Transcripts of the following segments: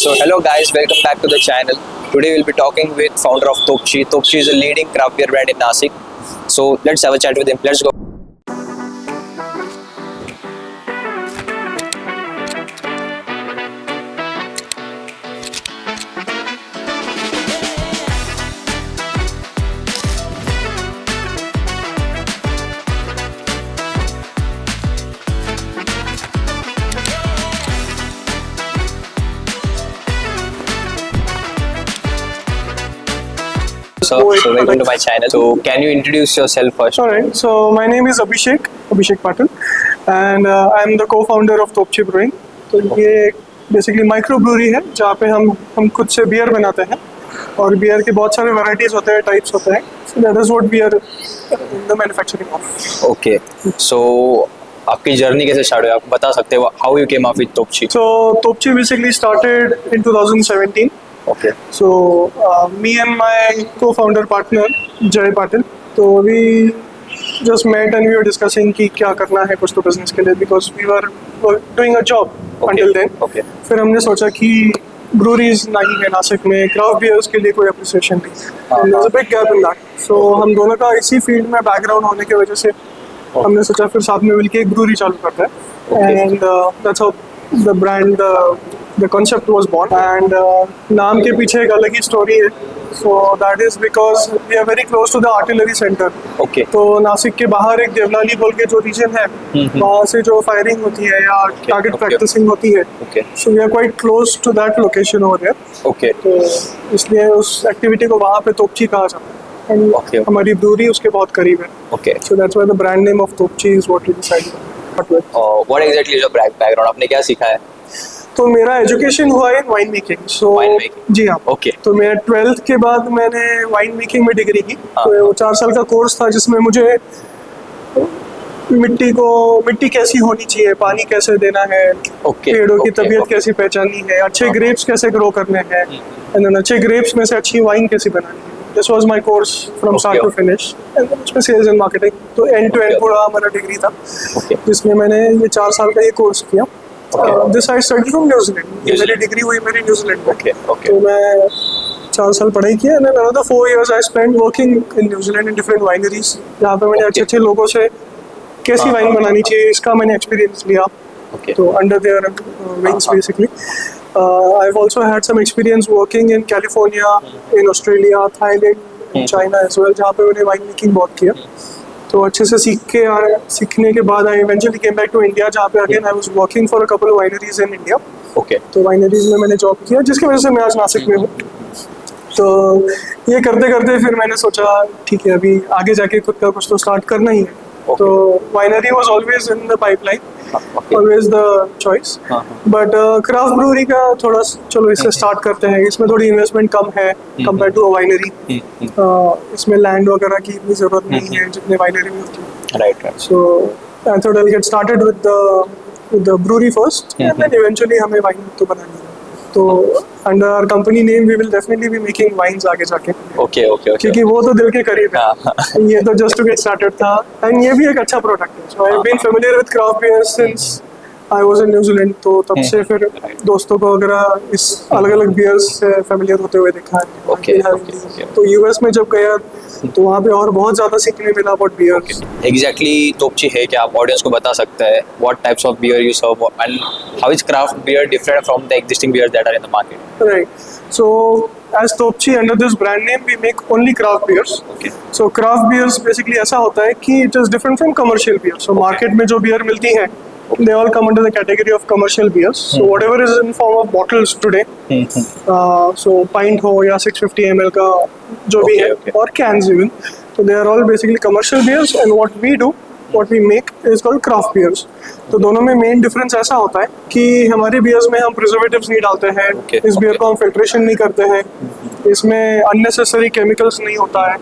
So hello guys, welcome back to the channel. Today we'll be talking with founder of Topchi. Topchi is a leading craft beer brand in Nasik. So let's have a chat with him. Let's go. So welcome to my channel. So can you introduce yourself first? Alright, so my name is Abhishek Patil, and I'm the co-founder of Topchi Brewing. तो ये basically micro brewery है जहाँ पे हम खुद से beer बनाते हैं और बियर के बहुत सारे वैरायटीज होते हैं, टाइप्स होते हैं. So that is what we are in the manufacturing of. Okay. So आपकी जर्नी कैसे स्टार्ट हुई? आप बता सकते हो how you came up with Topchi? So Topchi basically started in 2017. Okay. So me and my co-founder partner Jay Patil, so we just met and we were discussing कि क्या करना है कुछ तो business के लिए, because we were doing a job until then. Okay. फिर हमने सोचा कि breweries नहीं है नासिक में, craft beers के लिए कोई appreciation नहीं. And there's a big gap in that. So हम दोनों का इसी फील्ड में बैकग्राउंड होने की वजह से हमने सोचा फिर साथ में मिलके एक ब्रूरी चालू करते हैं. And that's how the brand, the concept was born. And नाम के पीछे एक अलग ही स्टोरी है. So that is because we are very close to the artillery center. Okay. तो नासिक के बाहर एक देवलाली बोल के जो रीजन है, वहाँ से जो फायरिंग होती है या टारगेट प्रैक्टिसिंग होती है, Okay. so we are quite close to that location over there. Okay. तो इसलिए उस एक्टिविटी को वहाँ पे तोपची कहा जाता है. And Okay. हमारी ब्रूरी उसके बहुत करीब है. Okay. So that's why the brand name of Topchi is what we decided. What exactly is your background? आपने क्या सीखा है? तो मेरा एजुकेशन हुआ है वाइन मेकिंग. सो Wine making. जी हाँ. Okay. तो मैं 12th के बाद मैंने वाइन मेकिंग में डिग्री की. तो वो 4 साल का कोर्स था जिसमें मुझे मिट्टी कैसी होनी चाहिए, पानी कैसे देना है, Okay. पेड़ों की Okay. तबीयत Okay. कैसी पहचाननी है, अच्छे ग्रेप्स कैसे ग्रो करने हैं, एंड देन अच्छे ग्रेप्स में से अच्छी वाइन कैसे बनानी है. This was my course from start to finish. And उसमें सेल्स एंड मार्केटिंग, तो एंड टू एंड पूरा हमारा डिग्री था. Okay. जिसमें मैंने ये 4 साल का ये कोर्स किया. This I study from New Zealand. मेरी डिग्री हुई मेरी न्यूजीलैंड में. Okay. Okay. तो मैं 4 साल पढ़ाई की and another 4 years I spend working in New Zealand in different wineries, जहाँ पे मैंने अच्छे अच्छे लोगों से कैसी वाइन बनानी चाहिए इसका मैंने एक्सपीरियंस लिया. Okay. तो under their wings basically. I have also had some experience working in California, in Australia, Thailand, China as well, जहाँ पे मैंने वाइन मेकिंग बहुत किया. तो अच्छे से सीखने के बाद I eventually came back to India, जहाँ पे again I was working for a couple of wineries in India. Okay. तो वाइनरीज में मैंने जॉब किया जिसकी वजह से मैं आज नासिक में हूँ. तो ये करते करते फिर मैंने सोचा ठीक है अभी आगे जाके खुद का कुछ तो स्टार्ट करना ही है. Okay. तो winery was always in the pipeline, Okay. Always the choice. But craft brewery का थोड़ा चलो इससे स्टार्ट करते हैं. इसमें थोड़ी इन्वेस्टमेंट कम है कंपेयर टू अ वाइनरी. इसमें लैंड वगैरह की इतनी जरूरत नहीं है जितने वाइनरी में होती है. Right. Right. So I thought I'll get started with the brewery first, and then eventually हमें वाइन तो बनानी है. तो under our company name we will definitely be making wines आगे जाके. Okay. Okay. Okay. क्योंकि वो तो दिल के करीब है. हाँ. ये तो just to get started था, and ये भी एक अच्छा प्रोडक्ट है. So I've been familiar with craft beer since I was in New Zealand. तो तब से फिर दोस्तों को वगैरह इस अलग अलग बियर्स से familiar होते हुए देखा है. Okay. Okay. तो US में जब गया तो वहाँ पे और बहुत ज़्यादा सीखने मिला about beer. Exactly, Topchi है क्या? आप ऑडियंस को बता सकते हैं what types of beer you serve and how is craft beer different from the existing beers that are in the market? Right. So as Topchi, under this brand name, we make only craft beers. Okay. So craft beers basically ऐसा होता है कि it is different from commercial beer. So market में जो beer मिलती है, they all come under the category of commercial beers. So whatever is in form of bottles today, so pint हो या 650 ml का जो भी है, Okay. और cans even. So they are all basically commercial beers, and what we make is called craft beers. तो दोनों में मेन डिफरेंस ऐसा होता है कि हमारे बियर्स में हम प्रिजर्वेटिव्स नहीं डालते हैं. Okay. इस बियर को हम फिल्ट्रेशन नहीं करते हैं. इसमें अननेसेसरी केमिकल्स नहीं होता है.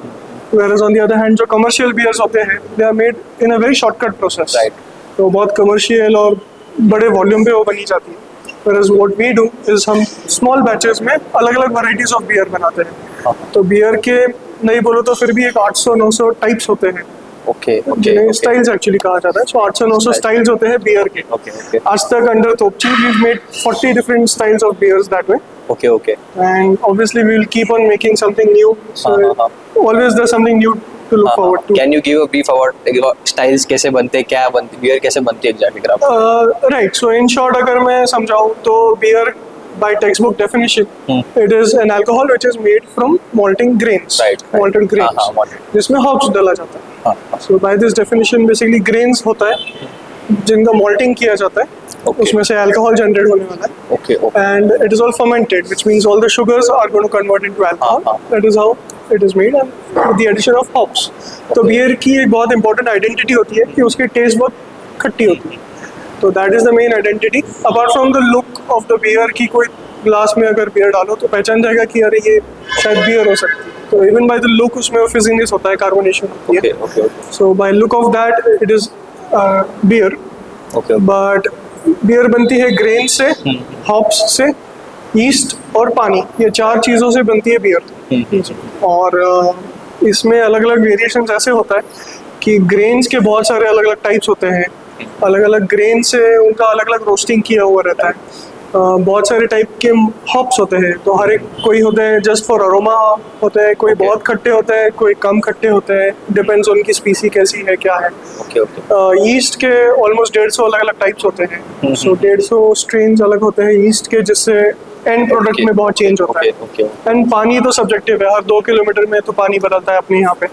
Whereas on the other hand जो कमर्शियल बियर्स होते हैं, they are made in a very shortcut process. Right. तो बहुत कमर्शियल और बड़े वॉल्यूम पे वो बनी जाती है. Whereas what we do is हम स्मॉल बैचेस में अलग अलग वैरायटीज ऑफ बियर बनाते हैं. तो बियर के नहीं बोलो तो फिर भी एक 800-900 टाइप्स होते हैं. Okay. Okay. जिन्हें Okay. स्टाइल्स एक्चुअली कहा जाता है. सो 800-900 स्टाइल्स होते हैं बियर के. Okay. Okay. आज तक under Topchi we've made 40 different styles of beers that way. Okay, okay. and obviously we will keep on making something new. So always there's something new to look forward to. Can you give a brief about styles कैसे बनते हैं, क्या बनती beer कैसे बनती है exactly craft? Right. So in short, अगर मैं समझाऊँ तो beer by textbook definition, it is an alcohol which is made from malting grains, Right. malted grains, malted. जिसमें hops डाला जाता है. हाँ, So by this definition, basically grains होता है जिनका malting किया जाता है. Okay. उसमें से alcohol generate होने वाला है. Okay, okay. And it is all fermented, which means all the sugars are going to convert into alcohol. That is how it is made, and with the addition of hops. तो beer की एक बहुत important identity होती है कि उसकी taste बहुत खट्टी होती है. तो that is the main identity. Apart from the look of the beer, कि कोई ग्लास में अगर beer डालो तो पहचान जाएगा कि अरे ये शायद beer हो सकती है. तो even by the look उसमें fizziness होता है, carbonation होती है. Okay, okay. So by look of that, it is beer. Okay. But beer बनती है ग्रेन से, हॉप्स से, ईस्ट और पानी, ये चार चीज़ों से बनती है बियर. और इसमें अलग अलग वेरिएशंस ऐसे होता है कि ग्रेन्स के बहुत सारे अलग अलग टाइप्स होते हैं. अलग अलग ग्रेन से उनका अलग अलग रोस्टिंग किया हुआ रहता है. बहुत सारे टाइप के हॉप्स होते हैं. तो हर एक कोई होते हैं जस्ट फॉर अरोमा होते हैं, कोई बहुत खट्टे होते हैं, कोई कम खट्टे होते हैं. डिपेंड्स उनकी स्पीसी कैसी है, क्या है. Okay, okay. ईस्ट के ऑलमोस्ट 150 अलग अलग टाइप्स होते हैं. सो 150 स्ट्रेन्स अलग होते हैं ईस्ट के, जिससे एंड प्रोडक्ट में बहुत चेंज होता है. Okay, एंड पानी तो सब्जेक्टिव है, हर 2 किलोमीटर में तो पानी बदलता है अपने यहाँ पे.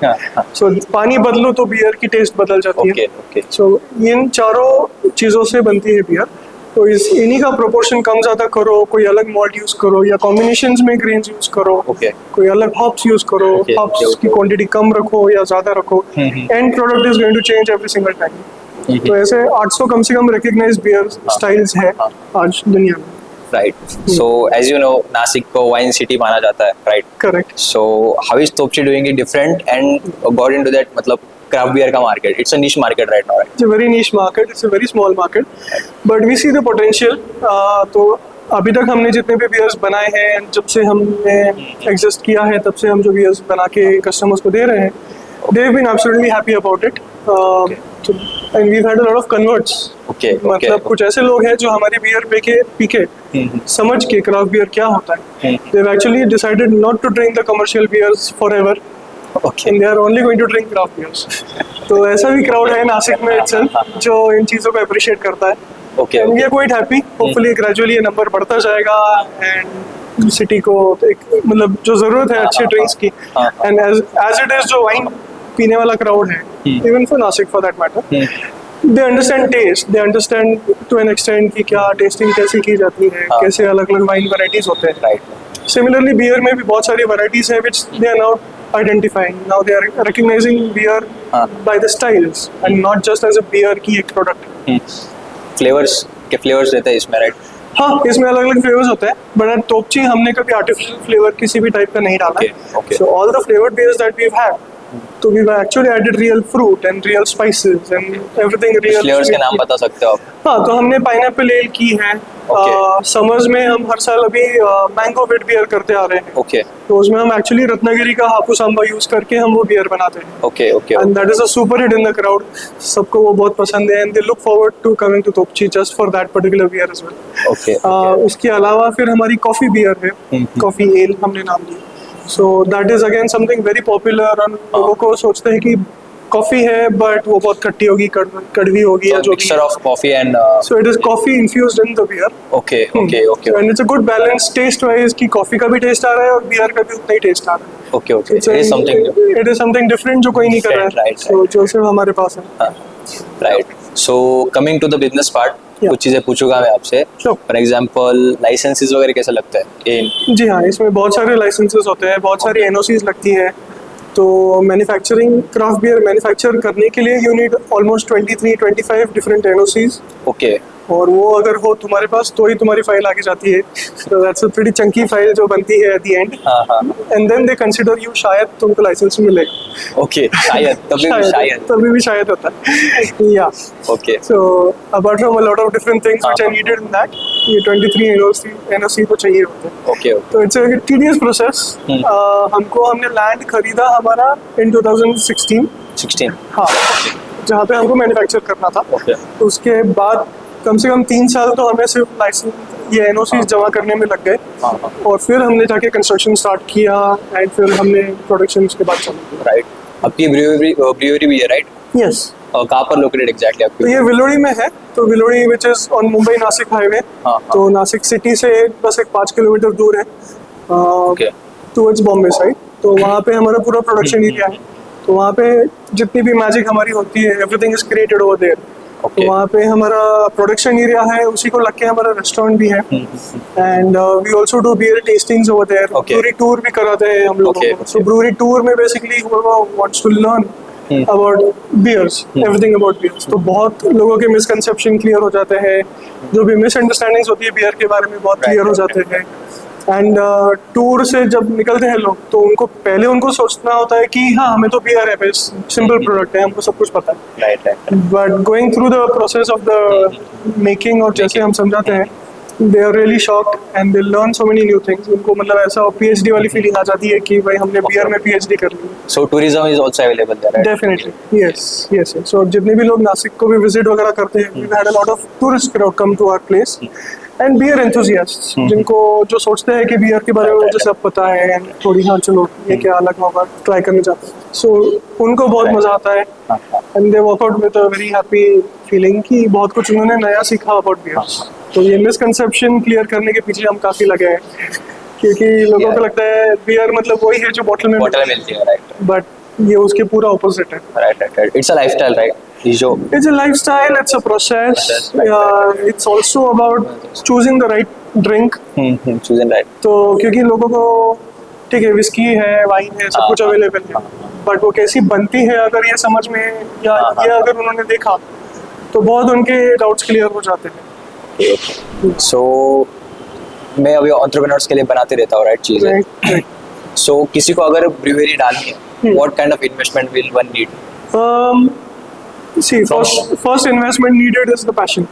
सो पानी बदलो तो बियर की टेस्ट बदल जाती है. Okay, okay. सो इन चारों चीज़ों से बनती है बियर. तो इन्हीं का प्रोपोर्शन कम ज़्यादा करो, कोई अलग मॉल्ट यूज़ करो या कॉम्बिनेशंस में ग्रेन्स यूज़ करो. Okay. कोई अलग हॉप्स यूज़ करो. Okay, हॉप्स okay, की क्वांटिटी कम रखो या ज़्यादा रखो. End product is going to change every single time. तो ऐसे 800 कम से कम रिकग्नाइज बियर स्टाइल्स है आज दुनिया में. Right. So as you know, Nashik को वाइन सिटी माना जाता है, right? Correct. So how is Topchi doing it different and got into that मतलब craft beer का market? It's a niche market right now, right? It's a very niche market. It's a very small market, but we see the potential. तो अभी तक हमने जितने भी bears बनाए हैं, जब से हमने एग्जिस्ट किया है तब से हम जो बियर्स बना के कस्टमर्स को दे रहे हैं, they have been absolutely happy about it. And we've had a lot of converts. Okay. मतलब कुछ ऐसे लोग हैं जो हमारी बियर पी के समझ के क्राफ्ट बियर क्या होता है. They've actually decided not to drink the commercial beers forever. Okay. And they are only going to drink craft beers. तो ऐसा भी क्राउड है नासिक में itself जो इन चीज़ों को अप्रिशिएट करता है. Okay. And we are quite happy. Hopefully gradually ये नंबर बढ़ता जाएगा and सिटी को एक मतलब जो ज़रूरत है अच्छे ड्रिंक्स की. And as it is जो वाइन पीने वाला क्राउड है, even for Nashik for that matter, they understand taste. They understand to an extent कि क्या टेस्टिंग कैसे की जाती है, कैसे अलग अलग वाइन वैराइटीज होते हैं. Right. Similarly, beer में भी बहुत सारी varieties हैं which they are now identifying. Now they are recognizing beer by the styles and not just as a beer की एक product. Flavors के flavors रहते हैं इसमें, right? हाँ, इसमें अलग अलग फ्लेवर्स होते हैं, बट एट तोपची हमने कभी आर्टिफिशियल फ्लेवर किसी भी टाइप का नहीं डाला. Okay. So all the flavored beers that we've had, तो we've actually added real fruit and real spices and everything real. Flavors के नाम बता सकते हो आप? हाँ, तो हमने पाइनएप्पल एल की है. समर्स में हम हर साल अभी मैंगो विट बियर करते आ रहे हैं. Okay. तो उसमें हम एक्चुअली रत्नागिरी का हापुस आंबा यूज करके हम वो बियर बनाते हैं. Okay. And that is a super hit in the crowd. सबको वो बहुत पसंद है and they look forward to coming to Topchi just for that particular beer as well. Okay. उसके अलावा फिर हमारी कॉफी बियर है, कॉफी एल हमने नाम दिया. So that is again something very popular. और लोगों को सोचते हैं कि कॉफी है बट वो बहुत खट्टी होगी, कड़वी होगी या जो भी. Mixture of coffee and So it is coffee infused in the beer. Okay. And it's a good balance taste wise कि कॉफी का भी टेस्ट आ रहा है और बियर का भी उतना ही टेस्ट आ रहा है. Okay. It is something new. It is something different जो कोई नहीं कर रहा है. Right. So जो सिर्फ हमारे पास है. Right. So coming to the business part, कुछ चीजें पूछूंगा मैं आपसे. Sure. For example, licenses वगैरह कैसे लगता है? जी हाँ, इसमें बहुत सारे लाइसेंसेस होते हैं, बहुत सारी एनओसीज लगती है. तो मैन्युफैक्चरिंग क्राफ्ट बियर मैन्युफैक्चर करने के लिए you need almost 23-25 different NOCs. Okay. और वो अगर हो तुम्हारे पास तो ही तुम्हारी फाइल आगे जाती है. तो that's a pretty chunky file जो बनती है at the end. And then they consider you, शायद तुमको लाइसेंस मिलेगा. Okay. शायद तभी भी शायद होता है. या Okay. So apart from a lot of different things which are needed in that, ये 23 एनओसी को चाहिए होते हैं. Okay. तो इट्स अ टीडियस प्रोसेस. हमने लैंड खरीदा हमारा इन 2016. हाँ, जहाँ पे हमको मैन्युफैक्चर करना था. Okay. उसके बाद कम से कम 3 साल तो हमें सिर्फ ये एनओसी जमा करने में लग गए हाँ, हाँ। और फिर हमने जाके कंस्ट्रक्शन स्टार्ट किया एंड फिर हमने प्रोडक्शन के बाद चला। राइट, आपकी ब्रूअरी भी है राइट? यस, कहाँ पर लोकेटेड एग्जैक्टली तो आपकी? ये विलोड़ी में है। तो Vilholi which is on Mumbai Nashik highway. हाँ, तो नासिक सिटी से बस एक 5 किलोमीटर दूर है ओके, टुवर्ड्स बॉम्बे साइड। तो वहाँ पे हमारा पूरा प्रोडक्शन एरिया है। तो वहाँ पे जितनी भी मैजिक हमारी होती है everything is created over there. Okay. तो वहाँ पे हमारा प्रोडक्शन एरिया है, उसी को लग के हमारा रेस्टोरेंट भी है and we also do beer tastings over there. Okay. Brewery tour भी कराते हैं हम लोगों Okay, को। okay. सो ब्रूरी टूर में basically wants to learn about beers, everything about beers. तो बहुत लोगों के मिसकंसेप्शन क्लियर हो जाते हैं, जो भी मिसअंडरस्टैंडिंग्स होती है बियर के बारे में बहुत Right, क्लियर हो right, जाते हैं। एंड टूर से जब निकलते हैं लोग तो उनको पहले उनको सोचना होता है कि हाँ हमें तो बियर है, बस सिंपल प्रोडक्ट है, हमको सब कुछ पता है। Right right. But going through the process of the making और जैसे हम समझाते हैं they are really shocked and they learn so many new things. उनको मतलब ऐसा पीएचडी वाली फीलिंग आ जाती है कि भाई हमने बियर में पीएचडी कर ली। So tourism is also available there, right? Definitely yes yes. So जितने भी लोग नासिक को भी विजिट वगैरह करते हैं, we had a lot of tourist crowd come to our place and beer enthusiasts जिनको जो सोचते हैं कि बियर के बारे में मुझे सब पता है एंड थोड़ी हाँ चलो ये क्या अलग होगा ट्राई करने जाते हैं। सो उनको बहुत मजा आता है and they walk out with a very happy feeling कि बहुत कुछ उन्होंने नया सीखा अबाउट बियर। तो ये मिसकंसेप्शन क्लियर करने के पीछे हम काफी लगे हैं क्योंकि लोगों को लगता है बियर मतलब वही है जो बॉटल में बॉटल मिलती है, राइट बट ये उसके पूरा ऑपोजिट है। Right right. It's a lifestyle, right? ये जो It's a lifestyle, it's a process. It's also about choosing the right drink. Chosen right. तो क्योंकि लोगों को ठीक है विस्की है, वाइन है, सब कुछ अवेलेबल है, बट वो कैसी बनती है अगर ये समझ में या ये अगर उन्होंने देखा तो बहुत उनके डाउट्स क्लियर हो जाते हैं। सो मैं अभी एंटरप्रेन्योर्स के लिए बनाते रहता हूँ, राइट, चीजें। Right. सो किसी को अगर ब्रूअरी डालनी है, what kind of investment will one need? See, first investment needed is the passion.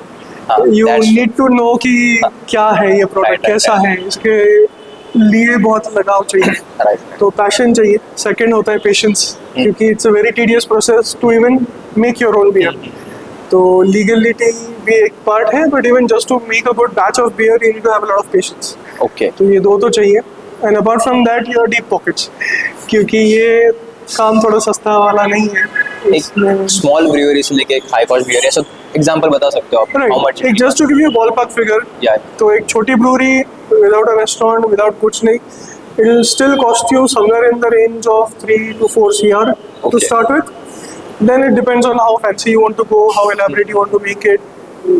You that's- need to know कि क्या है ये प्रोडक्ट, Right, कैसा right. है, इसके लिए बहुत लगाव चाहिए। राइट तो पैशन चाहिए। सेकंड होता है पेशेंस, क्योंकि it's a very tedious process to even make your own beer. तो लीगलिटी भी एक पार्ट है, but even just to make a good batch of beer you need to have a lot of patience. Okay. तो ये दो तो चाहिए and apart from that your deep pockets, क्योंकि ये काम थोड़ा सस्ता वाला नहीं है। एक स्मॉल ब्रूअरी से लेके एक हाई कॉस्ट ब्रूअरी, ऐसा एग्जांपल बता सकते हो आप? How much? एक just to give you ball park figure, या तो एक छोटी brewery without a restaurant, without कुछ नहीं, it will still cost you somewhere in the range of 3 to 4 CR to Okay. Start with. Then it depends on how fancy you want to go, how elaborate you want to make it.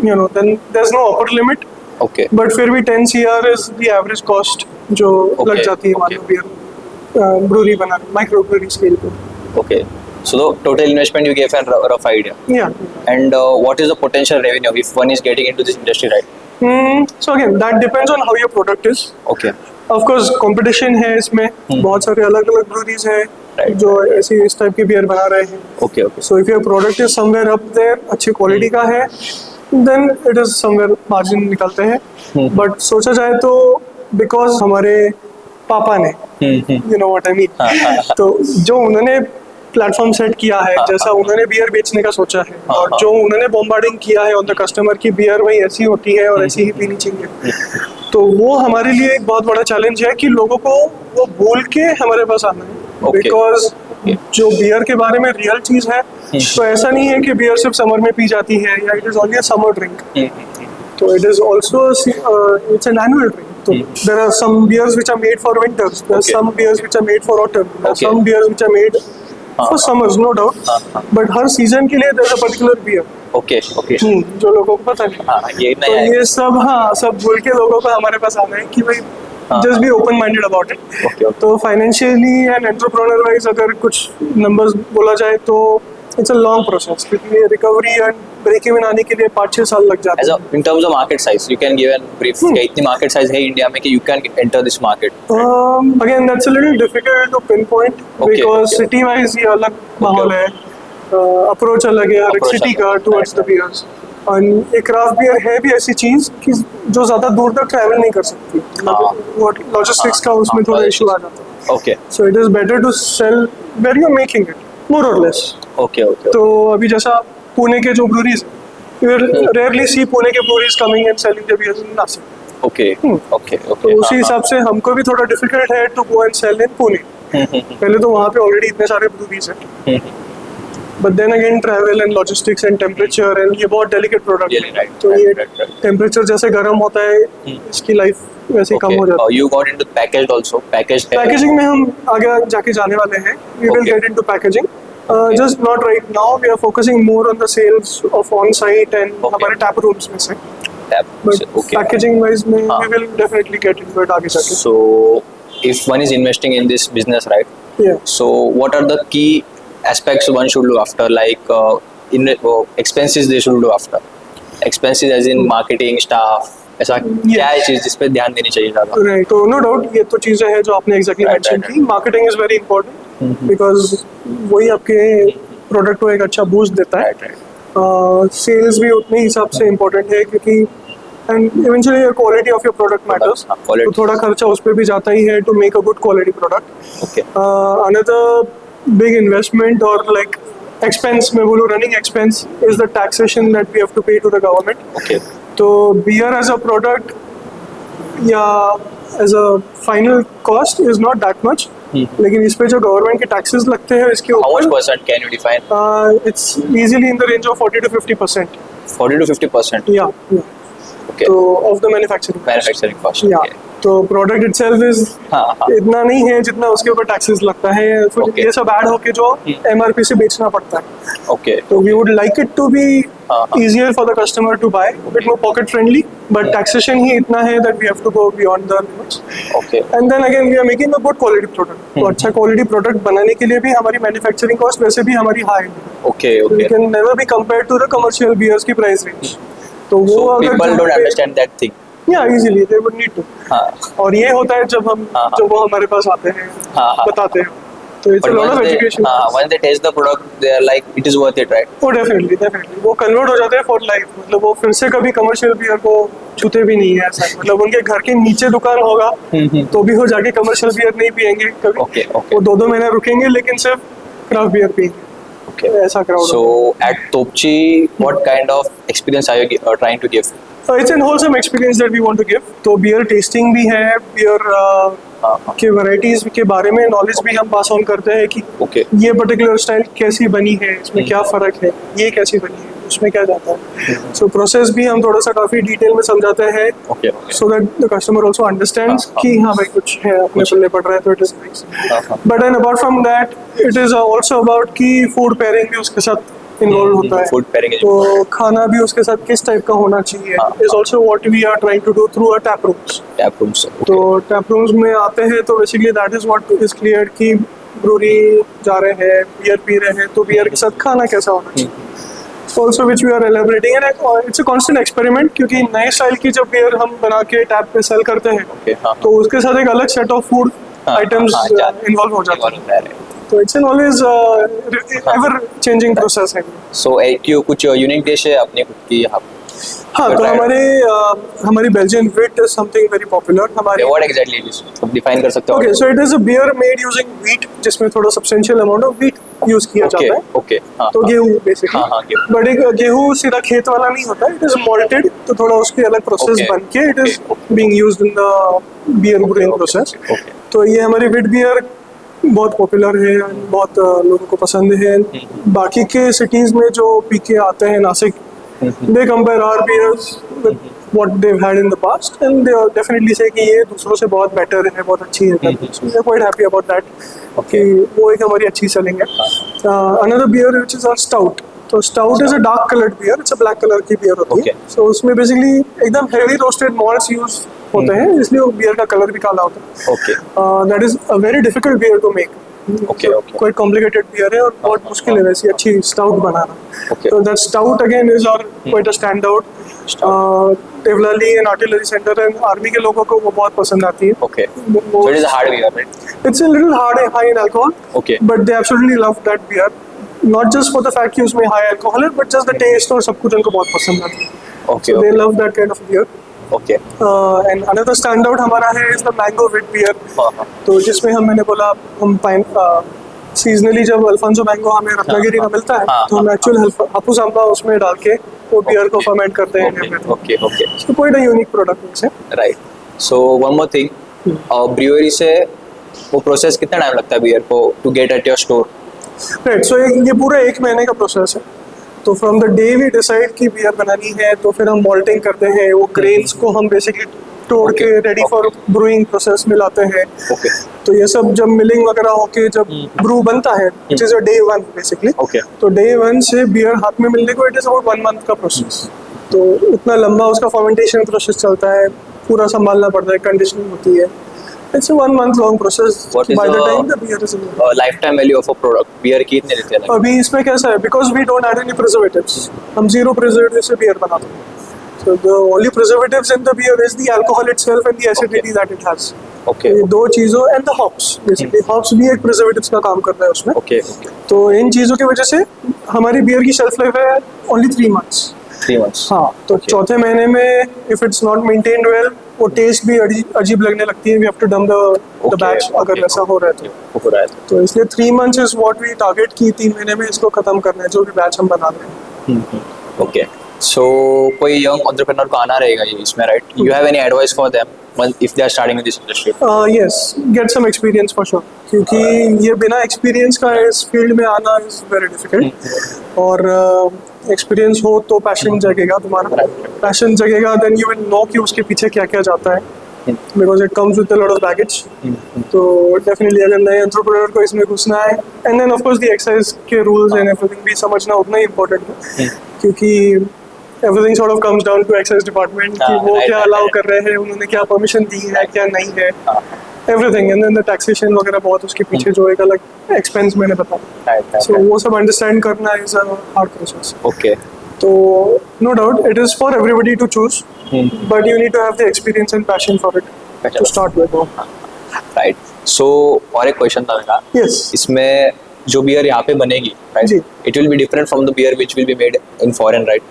You know, then there's no upper limit. Okay But फिर भी 10 CR is the average cost जो Okay, लग जाती है मान लो beer brewery बनाने, micro brewery scale पे। Okay. So the total investment you gave an rough idea, Yeah. and what is the potential revenue if one is getting into this industry, right? So again, that depends on how your product is. Okay. Of course, competition है इसमें, बहुत सारे अलग अलग breweries हैं Right. जो ऐसी इस टाइप की बियर बना रहे हैं। Okay, okay. So if your product is somewhere up there, अच्छी क्वालिटी का है, then it is somewhere margin निकलते हैं। But सोचा जाए तो because हमारे पापा ने, you know what I mean, तो जो उन्होंने प्लेटफॉर्म सेट किया है, जैसा उन्होंने बियर बेचने का सोचा है और जो उन्होंने बॉम्बार्डिंग किया है ऑन द कस्टमर की बियर भाई ऐसी होती है और ऐसी ही पीनी चाहिए, तो वो हमारे लिए एक बहुत बड़ा चैलेंज है कि लोगों को वो बोल के हमारे पास आना है। Okay. बिकॉज जो बियर के बारे में रियल चीज है, तो ऐसा नहीं है कि बियर सिर्फ समर में पी जाती है या it is only a summer drink. तो it is also it's an annual drink. So there are some beers which are made for winters, there are Okay. Some beers which are made for autumn, there are Okay. Some beers which are made for summers, no doubt, but हर season के लिए there is a particular beer okay okay. जो लोगों को पता नहीं। हाँ, ये तो नया है। ये सब हाँ सब बोल के लोगों को हमारे पास आना है कि भाई just be open minded about it. Okay, okay. तो फाइनेंशियली एंड एंटरप्रेन्योर वाइज अगर कुछ नंबर्स बोला जाए तो इट्स अ लॉन्ग प्रोसेस, क्योंकि रिकवरी एंड ब्रेक इवन आने के लिए 5-6 साल लग जाते As हैं। a in terms of market size, you can give a brief. क्या इतनी market size है इंडिया में कि you can enter this market? Again, that's a little difficult to pinpoint Okay, because okay. city wise ये अलग माहौल है, approach अलग है हर एक Approach सिटी अलग का है, टुवर्ड्स द बियर्स। और एक क्राफ्ट बियर है भी ऐसी चीज कि जो ज्यादा दूर तक ट्रैवल नहीं कर सकती, वो लॉजिस्टिक्स का उसमें थोड़ा इशू आ जाता है। Okay, so it is better to sell where you are making it more और लेस। okay, okay. तो अभी जैसा पुणे के जो breweries, you rarely see Pune के breweries coming and selling the beers in Nashik. Okay Hmm. Okay तो ओके उसी हिसाब से हमको भी थोड़ा डिफिकल्ट है to go and sell in Pune. पहले तो वहाँ पे ऑलरेडी इतने सारे ब्रूरीज हैं, but then again travel and logistics and temperature and ये बहुत डेलिकेट प्रोडक्ट Really, है, right, तो ये right. टेम्परेचर जैसे गर्म होता है इसकी लाइफ वैसे ही कम हो जाती है। You got into packaged also packaged packaging में हम आगे जाके जाने वाले हैं, we will Okay. Get into packaging, just not right now, we are focusing more on the sales of on site and Okay. हमारे टैप रूम्स में से, बट ओके पैकेजिंग वाइज में हाँ. We will definitely get into it आगे जाके। So, if one is investing in this business, right? Yeah. So, what are the key aspects one should look after? Like, expenses they should look after. Expenses as in marketing, staff. ऐसा क्या है चीज जिस पे ध्यान देनी चाहिए ज़्यादा? राइट, तो नो डाउट ये तो चीज़ें हैं जो आपने एग्जैक्टली Right, मेंशन right, की। Marketing is very important because वही आपके प्रोडक्ट को एक अच्छा बूस्ट देता है। Right, right. सेल्स भी उतने हिसाब से इम्पोर्टेंट है क्योंकि and eventually quality of your product matters, हाँ, quality. तो थोड़ा खर्चा उस पर भी जाता ही है to make a good quality product. Okay. Another big investment और लाइक एक्सपेंस मैं बोलूँ, running expense is the taxation that we have to pay to the government. Okay. तो बियर एज अ प्रोडक्ट या as a final cost is not that much, लेकिन इस पे जो government के टैक्सेस लगते हैं इसके How much ऊपर percent can you define? It's easily in the range of 40 to 50%, 40 to 50%. या Okay. तो of the manufacturing Manufacturing cost. या Okay. तो प्रोडक्ट इटसेल्फ इज हाँ हाँ. इतना नहीं है जितना उसके ऊपर टैक्सेस लगता है, फिर Okay. ये सब ऐड होके जो एमआरपी से बेचना पड़ता है। Okay. तो we would like it to be हाँ. easier for the customer to buy, a bit more pocket friendly, but taxation ही इतना है that we have to go beyond the limits. Okay. And then again we are making a good quality product. तो अच्छा quality product बनाने के लिए भी हमारी manufacturing cost वैसे भी हमारी high है. Okay. We Okay. can never be compared to the commercial beers की price range. तो वो So अगर people जहाँ don't पे- understand that thing. Yeah, easily they would need to. हाँ. और ये होता है जब हम हाँ. जब वो हमारे पास आते हैं हाँ. बताते हैं, तो it's a But lot of once they, education. once they taste the product, they are like, it is worth it, right? वो डेफिनेटली वो कन्वर्ट हो जाते हैं फॉर लाइफ, मतलब वो फिर से कभी कमर्शियल बियर को छूते भी नहीं है ऐसा, मतलब उनके घर के नीचे दुकान होगा तो भी वो जाके कमर्शियल बियर नहीं पियेंगे कभी। Okay, okay. वो 2 महीने रुकेंगे लेकिन सिर्फ क्राफ्ट बियर पियेंगे, Okay. ऐसा crowd. So at Topchi, what kind of experience are you trying to give? It's an wholesome experience that we want to give. तो बियर टेस्टिंग भी है, बियर के वैरायटीज के बारे में नॉलेज भी हम पास ऑन करते हैं कि Okay. ये पर्टिकुलर स्टाइल कैसी बनी है, इसमें क्या फर्क है, ये कैसी बनी है, उसमें क्या जाता है। सो प्रोसेस भी हम थोड़ा सा काफी डिटेल में समझाते हैं Okay. Okay. so that the customer also understands हाँ, कि हाँ भाई कुछ है अपने पल्ले पड़ रहा है, तो it is nice. हाँ. But then apart from that, it is also about कि food pairing भी उसके साथ इन्वॉल्व होता है। Food pairing is तो खाना भी उसके साथ किस टाइप का होना चाहिए हाँ, is also what we are trying to do through our tap rooms. tap rooms. Okay. तो टैप रूम्स में आते हैं तो basically that is what is clear कि ब्रूरी जा रहे हैं, बियर पी रहे हैं, तो बियर के साथ खाना कैसा होना चाहिए। Also which we are elaborating and it's a constant experiment, क्योंकि नए स्टाइल की जब बियर हम बना के टैप पे सेल करते हैं Okay. हाँ. तो उसके साथ एक अलग सेट ऑफ फूड हाँ, आइटम्स हाँ, इन्वॉल्व हो जाते हैं। हैं. तो it's an always ever changing process है। So एक कुछ यूनिक डिश है अपनी खुद की यहाँ. हाँ, तो हमारी Belgian wit is something very popular हमारी। What exactly it is? मतलब define कर सकते हो? Okay, so it is a beer made using wheat, जिसमें थोड़ा substantial amount of wheat use किया Okay. जाता है। Okay. हाँ. तो गेहूँ बेसिकली, हाँ, हाँ, गेहूं। बट एक गेहूँ सीधा खेत वाला नहीं होता है, इट इज मॉल्टेड, तो थोड़ा उसके अलग प्रोसेस Okay. बन के it is Okay. Being used in the beer brewing process. Okay. तो ये हमारी विट बियर बहुत पॉपुलर है, बहुत लोगों को पसंद है। बाकी के सिटीज में जो पी के आते हैं Nashik, they compare our beers with what they've had in the past and they definitely say कि ये दूसरों से बहुत बेटर है, बहुत अच्छी है। So we are quite happy about that. कि वो एक हमारी अच्छी सेलिंग है। Another beer which is our stout. तो stout is a dark colored beer, it's a black color की beer होती है। Okay. So उसमें basically एकदम heavy roasted malts use होते हैं, इसलिए वो beer का कलर भी काला होता है। Okay. That is a very difficult beer to make. Okay, okay. Quite complicated beer है और बहुत मुश्किल है वैसी अच्छी stout banana. Okay. So that stout again is our quite a standout. Deolali and artillery centre and army के लोगों को वो बहुत पसंद आती है। Okay. So it is a hard beer, right? It's a little hard and high in alcohol. Okay. But they absolutely love that beer. Not just for the fact कि उसमें high alcohol है, but just the taste और सब कुछ उनको बहुत पसंद आता है। Okay. So they Okay. love that kind of beer. Okay. And another standout हमारा है is the mango wheat beer. हाँ. तो जिसमें मैंने बोला हम सीजनली जब अल्फांसो मैंगो हमें रत्नागिरी का मिलता है हाँ, तो हम एक्चुअल हापुस आंबा उसमें डाल के वो बियर को फर्मेंट करते हैं इंडिया में। Okay okay so quite a unique product से। Right. So one more thing, brewery से वो प्रोसेस कितना टाइम लगता है बियर को to get at your store? Right, so ये पूरा 1 महीने का प्रोसेस है। तो from the day we decide कि बियर बनानी है तो फिर हम मॉल्टिंग करते हैं, वो ग्रेन्स को हम बेसिकली तोड़ के रेडी फॉर ब्रूइंग प्रोसेस में लाते हैं। ओके तो ये सब जब मिलिंग वगैरह होके जब ब्रू बनता है which is a day 1 basically. Okay तो डे 1 से बियर हाथ में मिलने को इट इज अबाउट 1 मंथ का प्रोसेस। तो इतना लंबा उसका फर्मेंटेशन प्रोसेस चलता है, पूरा संभालना पड़ता है, कंडीशनिंग होती है। It's a 1 month long process. What is by the time the beer is in lifetime value of a product? Beer कितने देते हैं? अभी इसमें कैसा है, because we don't add any preservatives, हम 0 प्रिजर्वेटिव से बियर बनाते हैं। So the only preservatives in the beer is the alcohol itself and the acidity that it has. Okay ये 2 चीज़ों and the hops basically. hops भी एक preservatives का काम करता है उसमें। ओके ओके तो इन चीज़ों की वजह से हमारी बियर की शेल्फ लाइफ है only 3 months. 3 months। हाँ, तो चौथे महीने में if it's not maintained well, वो टेस्ट भी अजीब लगने लगती है। We have to dump the batch अगर वैसा हो रहा है तो। हो रहा है तो इसलिए 3 months is what we target कि 3 महीने में इसको खत्म करना है जो भी बैच हम बना रहे हैं। ओके। सो कोई यंग एंटरप्रेन्योर को आना रहेगा ये इसमें, right? You have any advice for them if they are starting in this industry? Yes, get some experience for sure, क्योंकि ये बिना एक्सपीरियंस का इस फील्ड में आना इज वेरी डिफिकल्ट। और एक्सपीरियंस हो तो पैशन जगेगा तुम्हारा, पैशन जगेगा देन यू विल नो कि उसके पीछे क्या क्या जाता है, because it comes with a lot of baggage. तो डेफिनेटली अगर नए एंटरप्रेन्योर को इसमें घुसना है, and then of course the excise के रूल्स एंड एवरीथिंग भी समझना उतना ही इम्पोर्टेंट है, क्योंकि everything sort of comes down to excise department कि वो क्या अलाउ कर रहे हैं, उन्होंने क्या परमिशन दी है, क्या नहीं है, everything. And then the taxation वगैरह बहुत उसके पीछे जो एक अलग एक्सपेंस मैंने बताया, सो वो सब अंडरस्टैंड करना is a hard process. Okay. तो no doubt it is for everybody to choose, but you need to have the experience and passion for it to start with. Right. So और एक question था मेरा, yes, इसमें जो beer यहाँ पे बनेगी, जी। Right, it will be different from the beer which will be made in foreign, right?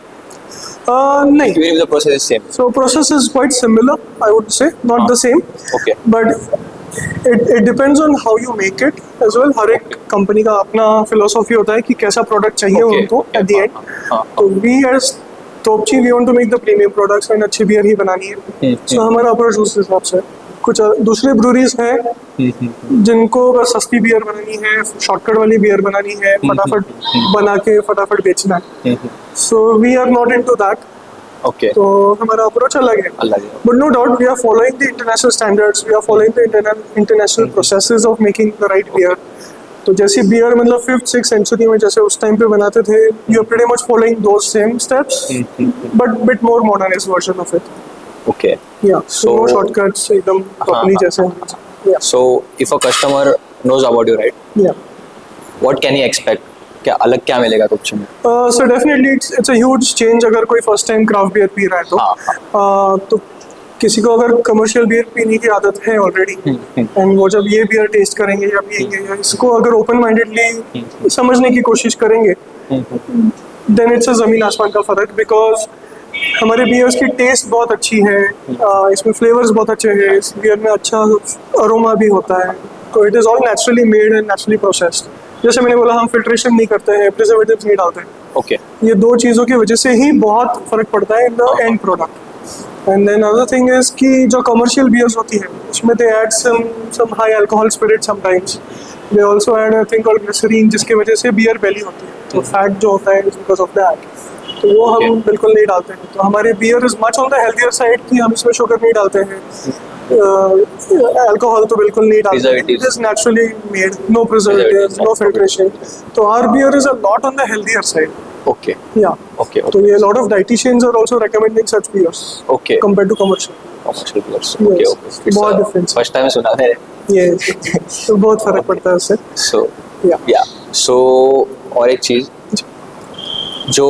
नहीं, Even if the process is same. so process is quite similar, I would say, not the same, Okay. but it depends on how you make it as well. हर एक company का अपना philosophy होता है कि कैसा product चाहिए Okay. उनको Okay. Eight the end. हाँ, तो we as Topchi we want to make the premium products and अच्छी बियर ही बनानी है। सो हमारा अप्रोच उस हिसाब से। कुछ दूसरे ब्रूरीज हैं जिनको बस सस्ती बियर बनानी है, शॉर्टकट वाली बियर बनानी है, फटाफट बना के फटाफट बेचना है। So we are not into that. Okay. तो हमारा अप्रोच अलग है, अलग है। But no doubt we are following the international standards, we are following the international processes of making the right beer. तो जैसी बियर मतलब 5th-6th सेंचुरी में जैसे उस टाइम पे बनाते थे, you are pretty much following those same steps, but bit more modernized version of it. Okay. या सो नो शॉर्टकट्स, एकदम प्रॉपर्ली जैसे। So if a customer knows about you, right, या what can he expect? क्या अलग क्या मिलेगा तुझे में? So definitely it's a huge change अगर कोई फर्स्ट टाइम क्राफ्ट बियर पी रहा है तो। तो किसी को अगर कमर्शियल बियर पीने की आदत है ऑलरेडी, एंड वो जब ये बियर टेस्ट करेंगे या पियेंगे या इसको अगर ओपन माइंडेडली समझने की कोशिश करेंगे, देन इट्स अ ज़मीन आसमान का फ़र्क। बिकॉज हमारे बियर्स की टेस्ट बहुत अच्छी है, इसमें फ्लेवर्स बहुत अच्छे हैं, इस बियर में अच्छा अरोमा भी होता है। तो it is all naturally made and naturally processed. जैसे मैंने बोला, हम फिल्ट्रेशन नहीं करते हैं, प्रिजर्वेटिव्स नहीं डालते हैं। Okay. ये 2 चीज़ों की वजह से ही बहुत फ़र्क पड़ता है in the end product. And then other thing is कि जो कमर्शियल बियर्स होती है उसमें they add some high alcohol spirit sometimes, they also add a thing called glycerine, जिसकी वजह से बियर बेली होती है। तो फैट जो होता है इज बिकॉज ऑफ दैट, तो वो हम Okay. बिल्कुल नहीं डालते हैं। तो हमारे beer is much on the healthier side कि हम इसमें शुगर नहीं डालते हैं, अल्कोहल तो बिल्कुल नहीं डालते हैं। Preservatives. It is naturally made, no preservatives, no filtration. तो our beer is a lot on the healthier side. Okay. Yeah. Okay. So a lot of dietitians are also recommending such beers Okay. compared to commercial. Commercial beers. Yes. Okay. Okay. बहुत difference. First time सुना है। Yes. तो बहुत फर्क पड़ता है उससे। So Yeah. So और एक चीज जो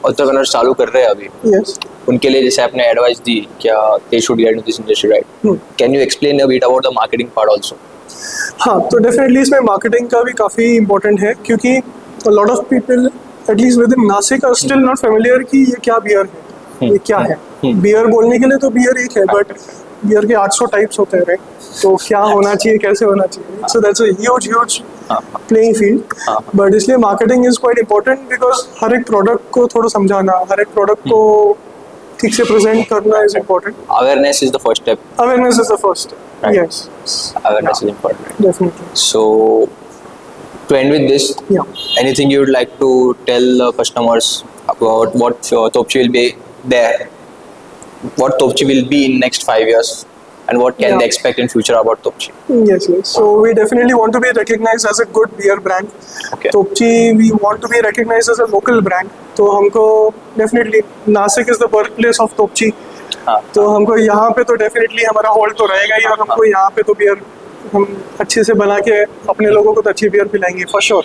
एंटरप्रेन्योर चालू कर रहे हैं अभी, Yes. उनके लिए जैसे आपने एडवाइस दी क्या they should get into this industry, right? Can you explain a bit about the marketing part also? हाँ, तो डेफिनेटली इसमें मार्केटिंग का भी काफ़ी इम्पोर्टेंट है, क्योंकि lot of people at least within Nashik are still not familiar कि ये क्या बियर है, ये क्या है। बियर बोलने के लिए तो बियर एक है, बट बियर के 800 टाइप्स होते हैं, राइट? तो क्या होना चाहिए, कैसे होना चाहिए, सो दैट्स अ ह्यूज हाँ, प्लेइंग फील्ड. हाँ. बट इसलिए marketing is quite important because हर एक प्रोडक्ट को थोड़ा समझाना, हर एक प्रोडक्ट को ठीक से प्रेजेंट करना is important. Awareness is the first step. Awareness is the first step. Right. Yes. Awareness is important. Definitely. So, to end with this, Yeah. anything you would like to tell the customers about what Topchi will be there, what Topchi will be in next 5 years, and what can Yeah. they expect in future about Topchi? Yes, yes. So we definitely want to be recognized as a good beer brand. Okay. Topchi, we want to be recognized as a local brand. तो हमको definitely Nashik is the birthplace of Topchi. हाँ. तो हमको यहाँ पे तो definitely हमारा hold तो रहेगा ही, और हमको यहाँ पे तो बियर हम अच्छे से बना के अपने लोगों को तो अच्छी बियर पिलाएंगे for sure.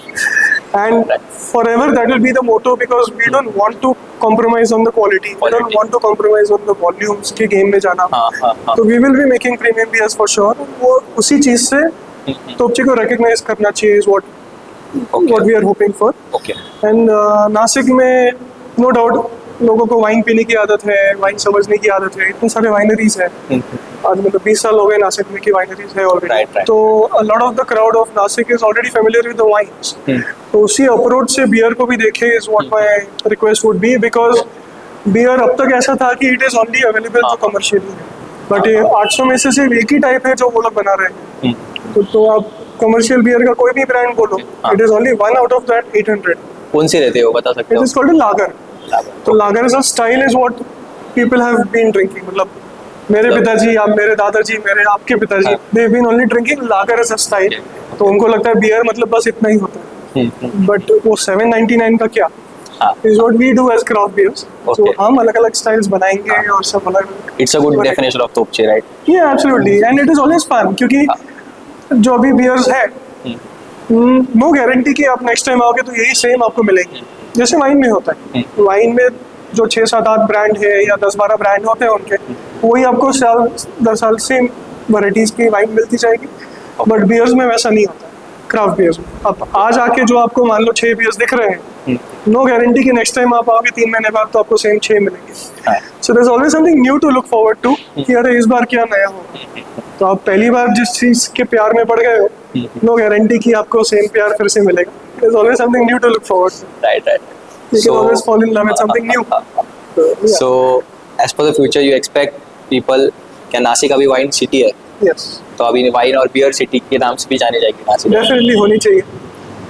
And forever that will be the motto because we don't want to compromise on the quality, we don't want to compromise on the volumes के गेम में जाना. हाँ, हाँ, हाँ. तो we will be making premium beers for sure. वो उसी चीज़ से तोपची को रिकॉग्नाइज करना चाहिए is what we are hoping for. Okay. And Nashik में नो डाउट लोगों को वाइन पीने की आदत है, वाइन समझने की आदत है. इतने सारे वाइनरीज है आज, मतलब 20 साल हो गए नासिक में की वाइनरीज है ऑलरेडी. Right, right. तो a lot of the crowd of Nashik is already familiar with the wines. तो उसी अप्रोच से बियर को भी देखे is what my request would be. Because beer अब तक ऐसा था कि इट इज ओनली अवेलेबल जो कमर्शियली है, बट 800 में से सिर्फ एक ही टाइप है जो वो लोग बना रहे हैं. तो आप कमर्शियल बियर का कोई भी ब्रांड बोलो, it is only one out of that 800. कौन सी रहती है वो बता सकते इट हो? Is called lager. तो lager is a style is what people have been drinking. मतलब मेरे पिताजी, आप मेरे दादाजी, मेरे आपके पिताजी, they have been only drinking lager as a style. तो उनको लगता है बियर मतलब बस इतना ही होता है. बट वो 799 का क्या is what we do as craft beers. तो हम अलग अलग स्टाइल्स बनाएंगे और सब अलग. It's a good definition of Topchi, right? या absolutely. And it is always fun क्योंकि जो अभी बियर्स है नो गारंटी कि आप नेक्स्ट टाइम आओगे तो यही सेम आपको मिलेंगे. जैसे वाइन में होता है, वाइन में जो 6, 7, 8 ब्रांड है या 10, 12 ब्रांड होते हैं उनके, वही आपको 10 साल सेम वैरायटीज की वाइन मिलती जाएगी. बट बियर्स में वैसा नहीं होता, क्राफ्ट बियर्स में. अब आज आके जो आपको मान लो 6 बियर्स दिख रहे हैं, नो गारंटी कि नेक्स्ट टाइम आप आओगे 3 महीने बाद तो आपको सेम 6 मिलेंगे. So there is always something new to look forward to कि अरे इस बार क्या नया होगा. तो आप पहली बार जिस चीज के प्यार में पड़ गए हो, नो गारंटी कि आपको सेम प्यार फिर से मिलेगा. There is always something new to look forward to. Right, right. You can always fall in love with something new. So, as for the future, you expect people, क्या नासिक अभी wine city है, Yes, तो अभी wine और beer city के नाम से भी जानी जाएगी नासिक. definitely होनी चाहिए.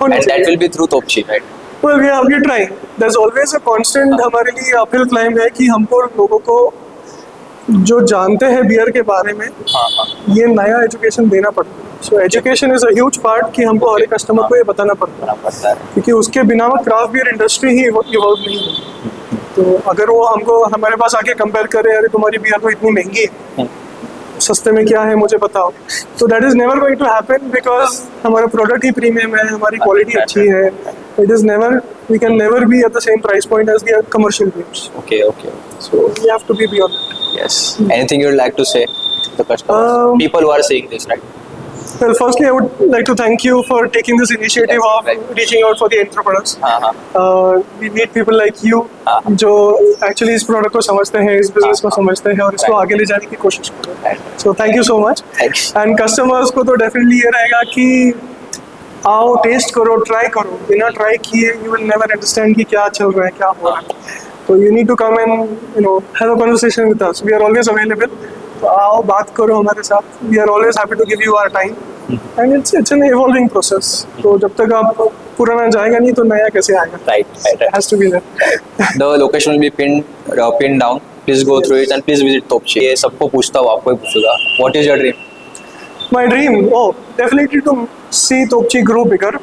होनी And that चाहिए. will be through Topchi, right? Well, we are trying. There's always a constant हमारे लिए uphill climb है कि हमको लोगों को जो जानते हैं बियर के बारे में हाँ, हाँ. ये नया एजुकेशन देना पड़ता है. So education is a huge part कि हमको हर एक कस्टमर को ये बताना पड़ता है, बना पड़ता है. क्योंकि उसके बिना वो क्राफ्ट बियर इंडस्ट्री ही इवॉल्व नहीं होगी. तो अगर वो हमको हमारे पास आके कंपेयर करे, अरे तुम्हारी बियर तो इतनी महंगी है, सस्ते में क्या है मुझे बताओ, तो that is never going to happen because हमारा प्रोडक्ट ही प्रीमियम है, हमारी क्वालिटी अच्छी है. It is never, we can never be at the same price point as the commercial beers. Okay, okay. So we have to be beyond that. Yes. Anything you would like to say to the customers? People who are seeing this, right? Well, firstly, I would like to thank you for taking this initiative Yes, of right. reaching out for the entrepreneurs. हाँ. We need people like you हाँ. जो actually इस product को समझते हैं, इस business को हाँ. समझते हैं और इसको Right. आगे ले जाने की कोशिश करते हैं. Right. So thank you so much. Thanks. And customers को तो definitely ये रहेगा कि आओ टेस्ट करो, ट्राई करो. बिना ट्राई किए you will never understand कि क्या चल रहा है, क्या हो रहा है. So you need to come and have a conversation with us. We are always available. तो आओ बात करो हमारे साथ. We are always happy to give you our time. And it's an evolving process. तो जब तक आप पुराना जाएगा नहीं तो नया कैसे आएगा? Right, right, right. Has to be there. The location will be pinned down. Please go through it and please visit Topchi. ये सबको पूछता हूँ, आपको ही पूछूंगा. What is your dream? My dream, definitely to see Topchi grow bigger,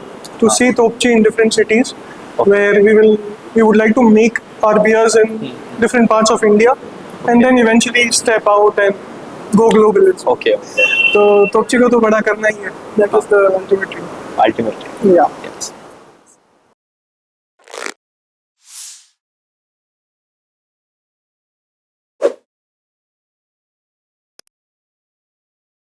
to see Topchi in different cities, where we would like to make our beers in different parts of India, and then eventually step out and go global. Okay. तो Topchi को तो बड़ा करना ही है. That is the ultimate dream. Ultimately. Yeah.